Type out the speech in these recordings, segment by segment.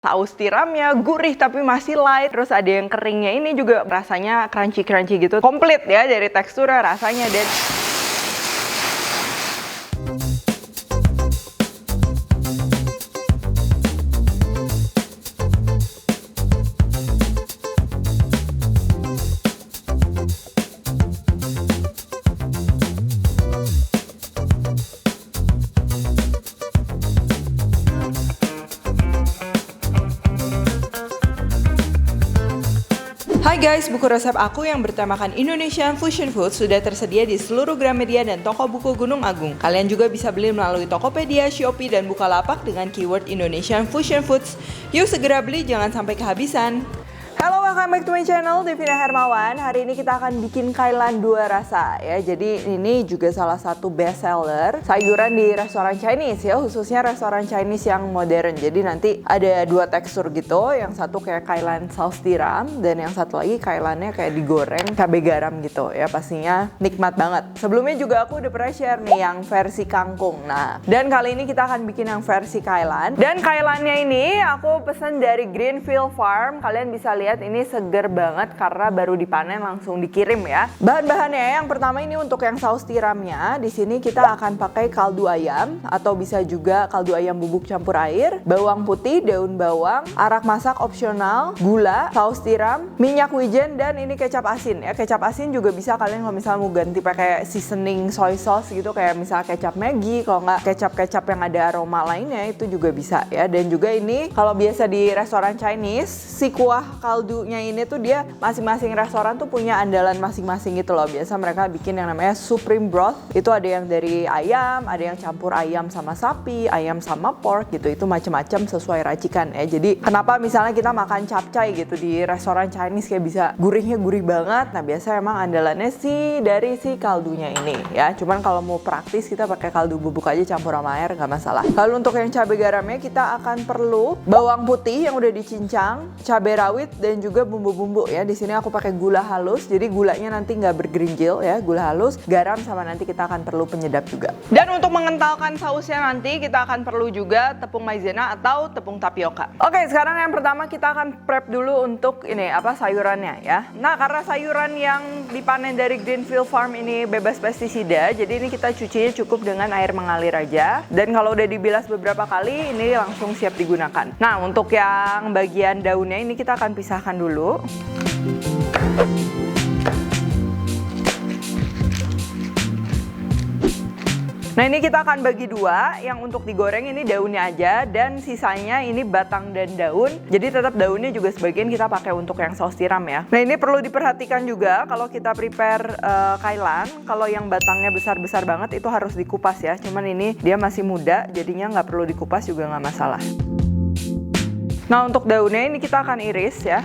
Saus tiramnya gurih tapi masih light. Terus ada yang keringnya ini juga rasanya crunchy-crunchy gitu. Komplit ya dari teksturnya, rasanya. Dan Hai guys, buku resep aku yang bertemakan Indonesian Fusion Food sudah tersedia di seluruh Gramedia dan toko buku Gunung Agung. Kalian juga bisa beli melalui Tokopedia, Shopee, dan Bukalapak dengan keyword Indonesian Fusion Foods. Yuk segera beli, jangan sampai kehabisan. Halo, welcome back to my channel, Devina Hermawan. Hari ini kita akan bikin kailan dua rasa ya. Jadi ini juga salah satu best seller sayuran di restoran Chinese ya, khususnya restoran Chinese yang modern. Jadi nanti ada dua tekstur gitu, yang satu kayak kailan saus tiram dan yang satu lagi kailannya kayak digoreng cabai garam gitu ya. Pastinya nikmat banget. Sebelumnya juga aku udah pernah share nih yang versi kangkung. Nah, dan kali ini kita akan bikin yang versi kailan. Dan kailannya ini aku pesen dari Greenfield Farm. Kalian bisa lihat ini seger banget karena baru dipanen langsung dikirim ya. Bahan-bahannya yang pertama ini untuk yang saus tiramnya. Di sini kita akan pakai kaldu ayam atau bisa juga kaldu ayam bubuk campur air, bawang putih, daun bawang, arak masak opsional, gula, saus tiram, minyak wijen, dan ini kecap asin ya. Kecap asin juga bisa kalian kalau misalnya mau ganti pakai seasoning soy sauce gitu, kayak misalnya kecap Maggi, kalau nggak kecap-kecap yang ada aroma lainnya itu juga bisa ya. Dan juga ini kalau biasa di restoran Chinese, si kuah kaldunya ini tuh dia masing-masing restoran tuh punya andalan masing-masing gitu loh. Biasa mereka bikin yang namanya supreme broth. Itu ada yang dari ayam, ada yang campur ayam sama sapi, ayam sama pork gitu. Itu macam-macam sesuai racikan ya. Jadi kenapa misalnya kita makan capcay gitu di restoran Chinese kayak bisa gurihnya gurih banget. Nah, biasa emang andalannya sih dari si kaldunya ini ya. Cuman kalau mau praktis kita pakai kaldu bubuk aja campur sama air, nggak masalah. Lalu untuk yang cabai garamnya kita akan perlu bawang putih yang udah dicincang, cabai rawit, dan juga bumbu-bumbu ya. Di sini aku pakai gula halus, jadi gulanya nanti nggak bergerinjil ya, gula halus, garam, sama nanti kita akan perlu penyedap juga. Dan untuk mengentalkan sausnya nanti kita akan perlu juga tepung maizena atau tepung tapioka. Oke, sekarang yang pertama kita akan prep dulu untuk ini sayurannya ya. Nah, karena sayuran yang dipanen dari Greenfield Farm ini bebas pestisida, jadi ini kita cucinya cukup dengan air mengalir aja. Dan kalau udah dibilas beberapa kali, ini langsung siap digunakan. Nah, untuk yang bagian daunnya ini kita akan pisahkan dulu. Nah, ini kita akan bagi dua, yang untuk digoreng ini daunnya aja dan sisanya ini batang dan daun. Jadi tetap daunnya juga sebagian kita pakai untuk yang saus tiram ya. Nah, ini perlu diperhatikan juga kalau kita prepare kailan, kalau yang batangnya besar-besar banget itu harus dikupas ya. Cuman ini dia masih muda, jadinya nggak perlu dikupas juga nggak masalah. Nah, untuk daunnya ini kita akan iris ya.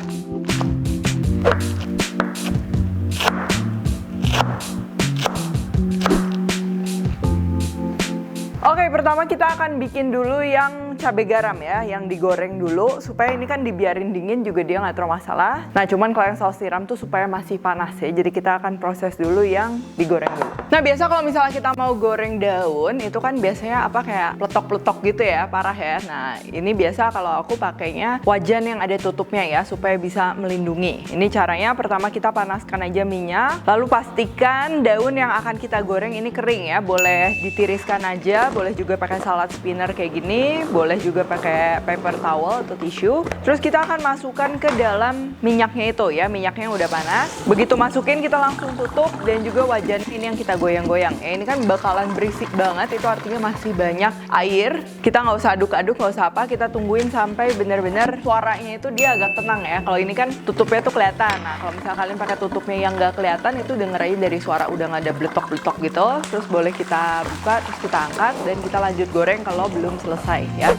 Oke, pertama kita akan bikin dulu yang cabai garam ya, yang digoreng dulu supaya ini kan dibiarin dingin juga dia nggak terlalu masalah. Nah, cuman kalau yang saus tiram tuh supaya masih panas ya, jadi kita akan proses dulu yang digoreng dulu. Nah, biasa kalau misalnya kita mau goreng daun itu kan biasanya kayak peletok-peletok gitu ya, parah ya. Nah, ini biasa kalau aku pakainya wajan yang ada tutupnya ya, supaya bisa melindungi. Ini caranya, pertama kita panaskan aja minyak, lalu pastikan daun yang akan kita goreng ini kering ya, boleh ditiriskan aja, boleh juga pakai salad spinner kayak gini, boleh juga pakai paper towel atau tisu. Terus kita akan masukkan ke dalam minyaknya itu ya, minyaknya udah panas. Begitu masukin kita langsung tutup, dan juga wajan ini yang kita goyang-goyang. Ini kan bakalan berisik banget, itu artinya masih banyak air. Kita nggak usah aduk-aduk, nggak usah apa, kita tungguin sampai benar-benar suaranya itu dia agak tenang ya. Kalau ini kan tutupnya tuh kelihatan. Nah, kalau misalnya kalian pakai tutupnya yang nggak kelihatan, itu denger aja dari suara udah nggak ada bletok-bletok gitu. Terus boleh kita buka, terus kita angkat, dan kita lanjut goreng kalau belum selesai ya.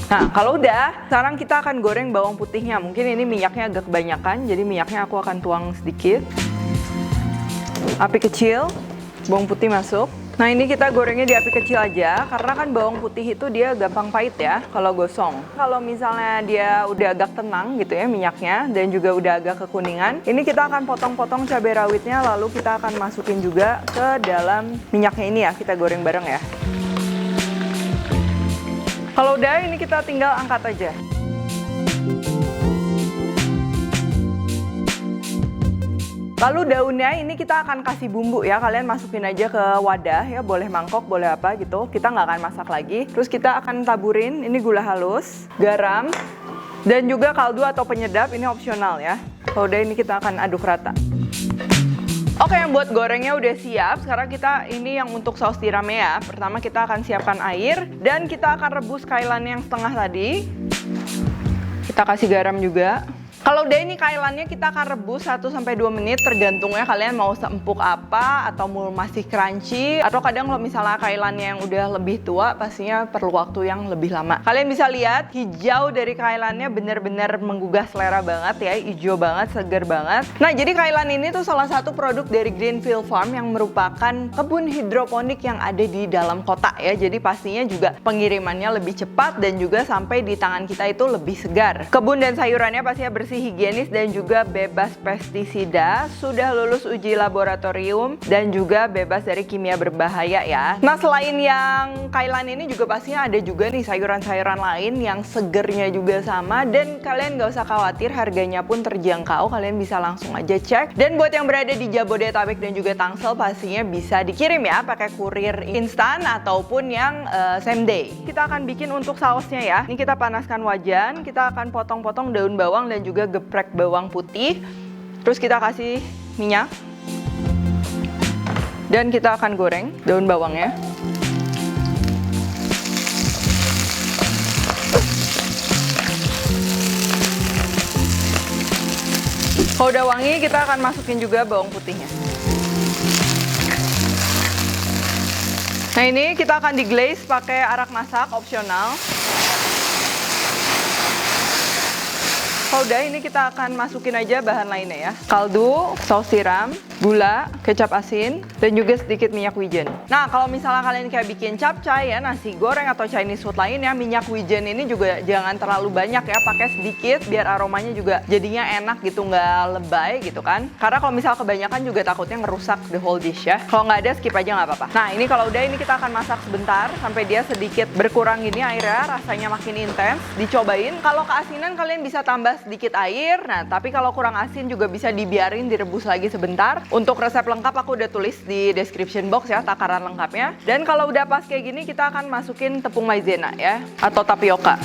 Nah, kalau udah, sekarang kita akan goreng bawang putihnya. Mungkin ini minyaknya agak kebanyakan, jadi minyaknya aku akan tuang sedikit. Api kecil, bawang putih masuk. Nah, ini kita gorengnya di api kecil aja, karena kan bawang putih itu dia gampang pahit ya kalau gosong. Kalau misalnya dia udah agak tenang gitu ya minyaknya, dan juga udah agak kekuningan, ini kita akan potong-potong cabai rawitnya, lalu kita akan masukin juga ke dalam minyaknya ini ya, kita goreng bareng ya. Kalau udah, ini kita tinggal angkat aja. Lalu daunnya ini kita akan kasih bumbu ya, kalian masukin aja ke wadah ya, boleh mangkok, boleh apa gitu. Kita nggak akan masak lagi. Terus kita akan taburin, ini gula halus, garam, dan juga kaldu atau penyedap, ini opsional ya. Kalau udah ini kita akan aduk rata. Oke, yang buat gorengnya udah siap. Sekarang kita ini yang untuk saus tiramnya ya. Pertama kita akan siapkan air dan kita akan rebus kailan yang setengah tadi. Kita kasih garam juga. Kalau udah ini kailannya kita akan rebus 1-2 menit tergantungnya kalian mau seempuk apa atau mau masih crunchy atau kadang kalau misalnya kailannya yang udah lebih tua pastinya perlu waktu yang lebih lama. Kalian bisa lihat hijau dari kailannya bener-bener menggugah selera banget ya, hijau banget, segar banget. Nah jadi kailan ini tuh salah satu produk dari Greenfield Farm yang merupakan kebun hidroponik yang ada di dalam kota ya. Jadi pastinya juga pengirimannya lebih cepat dan juga sampai di tangan kita itu lebih segar. Kebun dan sayurannya pastinya bersih, higienis dan juga bebas pestisida, sudah lulus uji laboratorium dan juga bebas dari kimia berbahaya ya. Nah selain yang kailan ini juga pastinya ada juga nih sayuran-sayuran lain yang segernya juga sama dan kalian gak usah khawatir harganya pun terjangkau, kalian bisa langsung aja cek. Dan buat yang berada di Jabodetabek dan juga Tangsel pastinya bisa dikirim ya pakai kurir instan ataupun yang same day. Kita akan bikin untuk sausnya ya. Ini kita panaskan wajan, kita akan potong-potong daun bawang dan juga geprek bawang putih. Terus kita kasih minyak. Dan kita akan goreng daun bawangnya. Kalau udah wangi, kita akan masukin juga bawang putihnya. Nah ini kita akan diglaze pakai arak masak opsional. Kalau udah ini kita akan masukin aja bahan lainnya ya. Kaldu, saus tiram, gula, kecap asin, dan juga sedikit minyak wijen. Nah kalau misalnya kalian kayak bikin capcay ya, nasi goreng atau Chinese food lainnya, minyak wijen ini juga jangan terlalu banyak ya, pakai sedikit biar aromanya juga jadinya enak gitu, nggak lebay gitu kan. Karena kalau misalnya kebanyakan juga takutnya ngerusak the whole dish ya. Kalau nggak ada skip aja nggak apa-apa. Nah ini kalau udah ini kita akan masak sebentar sampai dia sedikit berkurang gini airnya, rasanya makin intens. Dicobain, kalau keasinan kalian bisa tambah sedikit air. Nah tapi kalau kurang asin juga bisa dibiarin direbus lagi sebentar. Untuk resep lengkap aku udah tulis di description box ya, takaran lengkapnya. Dan kalau udah pas kayak gini kita akan masukin tepung maizena ya, atau tapioka.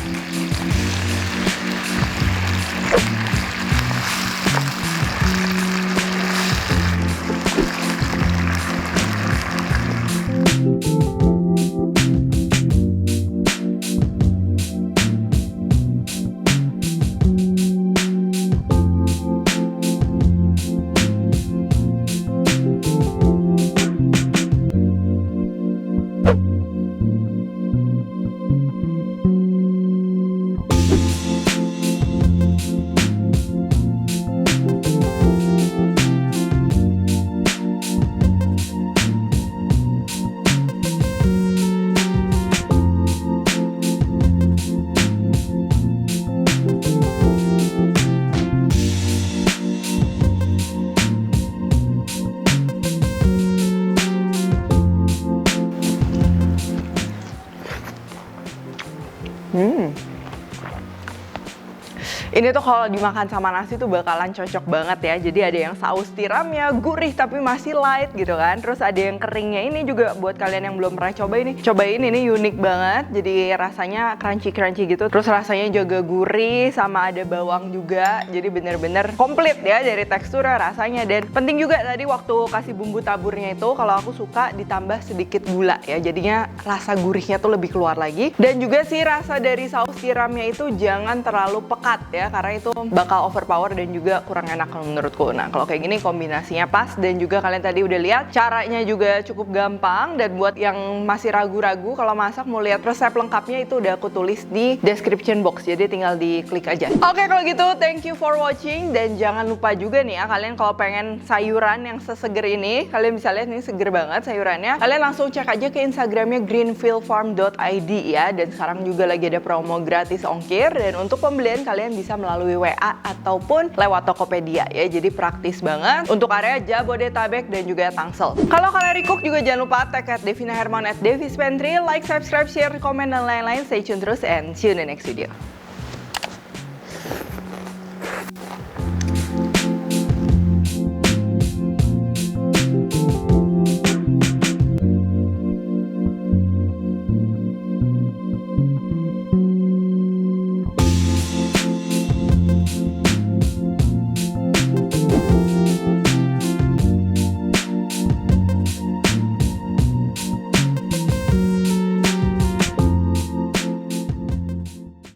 Ini tuh kalau dimakan sama nasi tuh bakalan cocok banget ya. Jadi ada yang saus tiramnya gurih tapi masih light gitu kan. Terus ada yang keringnya, ini juga buat kalian yang belum pernah coba ini. Cobain, ini unik banget. Jadi rasanya crunchy-crunchy gitu. Terus rasanya juga gurih sama ada bawang juga. Jadi bener-bener komplit ya dari teksturnya, rasanya. Dan penting juga tadi waktu kasih bumbu taburnya itu, kalau aku suka ditambah sedikit gula ya. Jadinya rasa gurihnya tuh lebih keluar lagi. Dan juga sih rasa dari saus tiramnya itu jangan terlalu pekat ya, karena itu bakal overpower dan juga kurang enak menurutku. Nah kalau kayak gini kombinasinya pas, dan juga kalian tadi udah lihat caranya juga cukup gampang. Dan buat yang masih ragu-ragu kalau masak mau lihat resep lengkapnya itu udah aku tulis di description box, jadi tinggal diklik aja. Oke kalau gitu thank you for watching, dan jangan lupa juga nih ya, kalian kalau pengen sayuran yang seseger ini, kalian bisa lihat ini seger banget sayurannya, kalian langsung cek aja ke Instagramnya greenfieldfarm.id ya. Dan sekarang juga lagi ada promo gratis ongkir, dan untuk pembelian kalian bisa bisa melalui WA ataupun lewat Tokopedia ya. Jadi praktis banget untuk area Jabodetabek dan juga Tangsel. Kalau kalian recook juga jangan lupa tag @Devina Herman @Devispentry, like, subscribe, share, komen, dan lain-lain. Stay tune terus and see you in the next video.